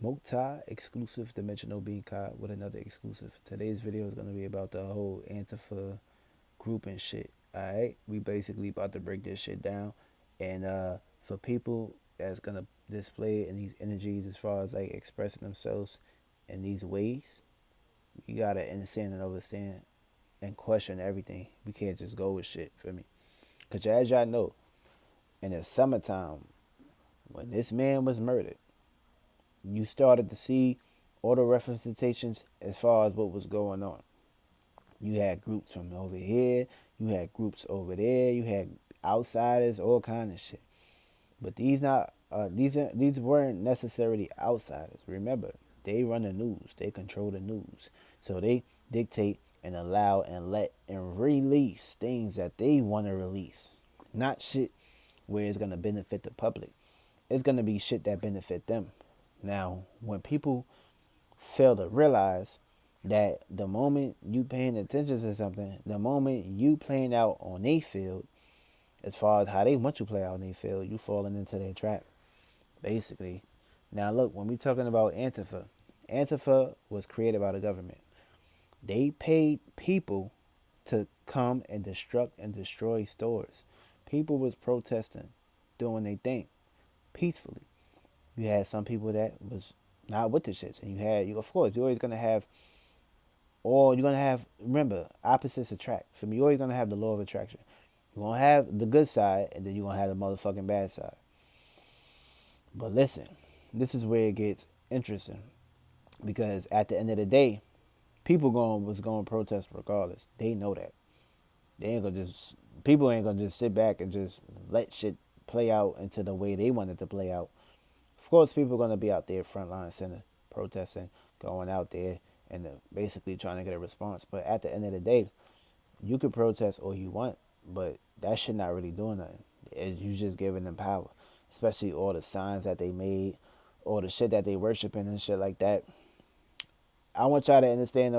Mokta exclusive dimensional being caught with another exclusive. Today's video is gonna be about the whole Antifa group and shit. Alright? We basically about to break this shit down. And for people that's gonna display in these energies as far as like expressing themselves in these ways, you gotta understand and understand and question everything. We can't just go with shit, for me. Cause as y'all know, in the summertime, when this man was murdered, you started to see all the representations as far as what was going on. You had groups from over here, you had groups over there, you had outsiders, all kind of shit. But these weren't necessarily outsiders. Remember, they run the news, they control the news, so they dictate and allow and let and release things that they want to release, not shit where it's gonna benefit the public. It's gonna be shit that benefit them. Now, when people fail to realize that the moment you paying attention to something, the moment you playing out on their field, as far as how they want you to play out on their field, you falling into their trap, basically. Now look, when we talking about Antifa, Antifa was created by the government. They paid people to come and destruct and destroy stores. People was protesting, doing their thing, peacefully. You had some people that was not with the shits, and of course, you're always gonna have or you're gonna have, remember, opposites attract. For me, you're always gonna have the law of attraction. You're gonna have the good side, and then you're gonna have the motherfucking bad side. But listen, this is where it gets interesting, because at the end of the day, was going to protest regardless. They know that. They ain't gonna just People ain't gonna just sit back and just let shit play out into the way they want it to play out. Of course, people are gonna be out there front line center protesting, going out there and basically trying to get a response. But at the end of the day, you could protest all you want, but that shit not really doing nothing. You just giving them power, especially all the signs that they made, all the shit that they worshiping and shit like that. I want y'all to understand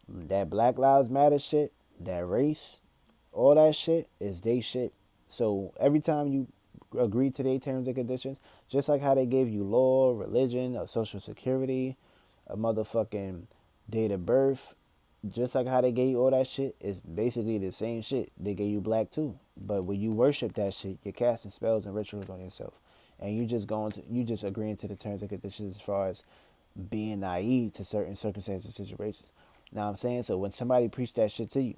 that Black Lives Matter shit, that race, all that shit is they shit. So every time you agree to their terms and conditions, just like how they gave you law, religion, a social security, a motherfucking date of birth, just like how they gave you all that shit, it's basically the same shit. They gave you black too. But when you worship that shit, you're casting spells and rituals on yourself. And you just agreeing to the terms and conditions as far as being naive to certain circumstances and situations. Now I'm saying, so when somebody preach that shit to you,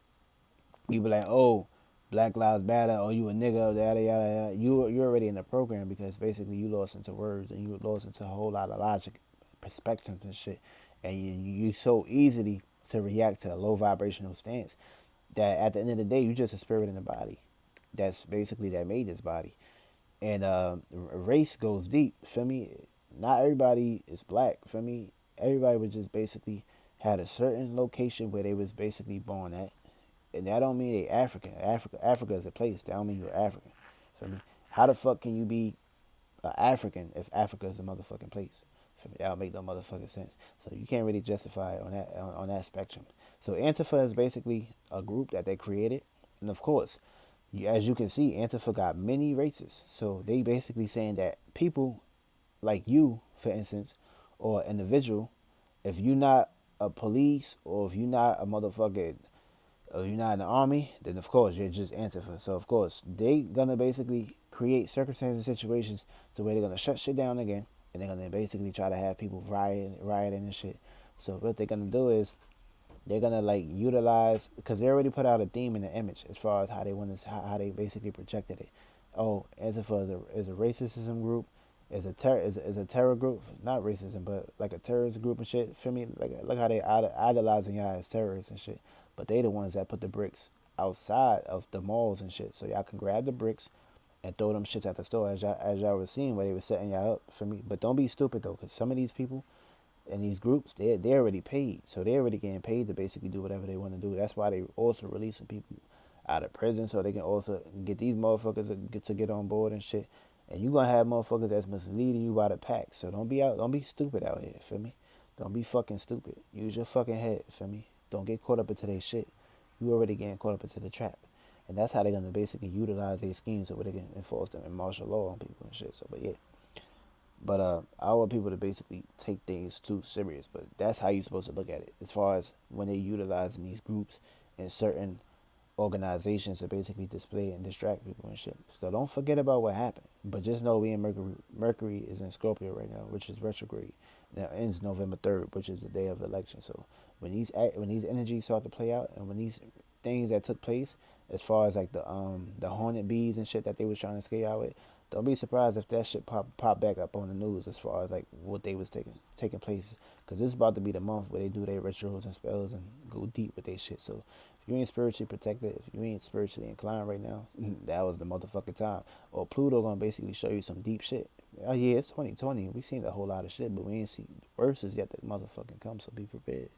you be like, oh, Black Lives Matter, oh, you a nigga, yada yada yada. You're already in the program, because basically you lost into words and you lost into a whole lot of logic, perspectives and shit, and you so easily to react to a low vibrational stance that at the end of the day you just a spirit in the body. That's basically that made this body, and race goes deep. For me, not everybody is black. For me, everybody was just basically had a certain location where they was basically born at, and that don't mean they African. Africa is a place. That don't mean you're African. So I mean, how the fuck can you be African if Africa is a motherfucking place? So that don't make no motherfucking sense. So you can't really justify it on that spectrum. So Antifa is basically a group that they created, and of course, as you can see, Antifa got many races. So they basically saying that people like you, for instance, or an individual, if you're not a police or if you're not a motherfucker, you're not in the army, then of course you're just Antifa. So of course they gonna basically create circumstances and situations to where they're gonna shut shit down again, and they're gonna basically try to have people rioting and shit. So what they're gonna do is they're gonna like utilize, because they already put out a theme and an image as far as how they want to, how they basically projected it. Oh, Antifa is a racism group, is a terror group, not racism, but like a terrorist group and shit. Feel me? Like look how they idolizing y'all as terrorists and shit. But they the ones that put the bricks outside of the malls and shit, so y'all can grab the bricks and throw them shits at the store, as y'all was seeing where they were setting y'all up. For me, but don't be stupid though, because some of these people in these groups, they're already paid, so they're already getting paid to basically do whatever they want to do. That's why they also releasing people out of prison, so they can also get these motherfuckers to get on board and shit. And you gonna have motherfuckers that's misleading you by the pack. So don't be stupid out here. Feel me? Don't be fucking stupid. Use your fucking head. Feel me? Don't get caught up into their shit. You already getting caught up into the trap. And that's how they're gonna basically utilize their schemes so they can enforce them in martial law on people and shit. So, but yeah. But I want people to basically take things too serious. But that's how you're supposed to look at it, as far as when they're utilizing these groups and certain organizations to basically display and distract people and shit. So don't forget about what happened. But just know we in Mercury. Mercury is in Scorpio right now, which is retrograde. Now it ends November 3rd, which is the day of the election. So when these energies start to play out, and when these things that took place, as far as like the hornet bees and shit that they was trying to scare out with, don't be surprised if that shit pop back up on the news as far as like what they was taking place. Because this is about to be the month where they do their rituals and spells and go deep with their shit. So if you ain't spiritually protected, if you ain't spiritually inclined right now, that was the motherfucking time. Or Pluto gonna basically show you some deep shit. Oh yeah, it's 2020. We seen a whole lot of shit, but we ain't see the worst is yet to motherfucking come. So be prepared.